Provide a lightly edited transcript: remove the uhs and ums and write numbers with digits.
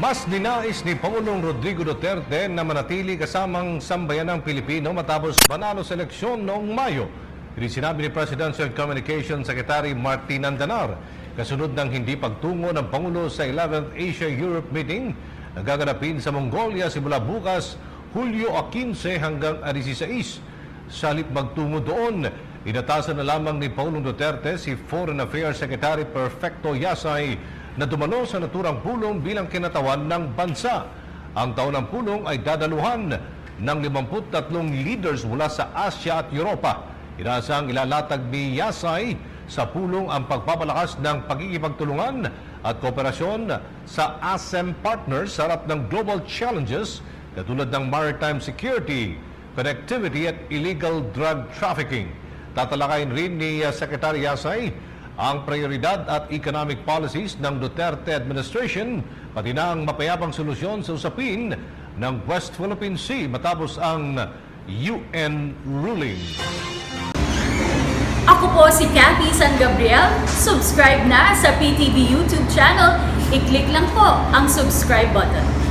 Mas ninais ni Pangulong Rodrigo Duterte na manatili kasamang sambayanang Pilipino matapos panalo sa eleksyon noong Mayo. Ini sinabi ni Presidential Communications Secretary Martin Andanar kasunod ng hindi pagtungo ng Pangulo sa 11th Asia-Europe meeting na gaganapin sa Mongolia simula bukas Hulyo 15 hanggang 16. Sa halip magtungo doon, inatasan na lamang ni Pangulong Duterte si Foreign Affairs Secretary Perfecto Yasay na dumalo sa naturang pulong bilang kinatawan ng bansa. Ang taon ng pulong ay dadaluhan ng 53 leaders mula sa Asya at Europa. Inaasang ilalatag ni Yasay sa pulong ang pagpapalakas ng pagkikipagtulungan at kooperasyon sa ASEM partners sa harap ng global challenges katulad ng maritime security, connectivity at illegal drug trafficking. Tatalakayin rin ni Secretary Yasay ang prioridad at economic policies ng Duterte administration, pati na ang mapayapang solusyon sa usapin ng West Philippine Sea matapos ang UN ruling. Ako po si Cathy San Gabriel. Subscribe na sa PTV YouTube channel. I-click lang po ang subscribe button.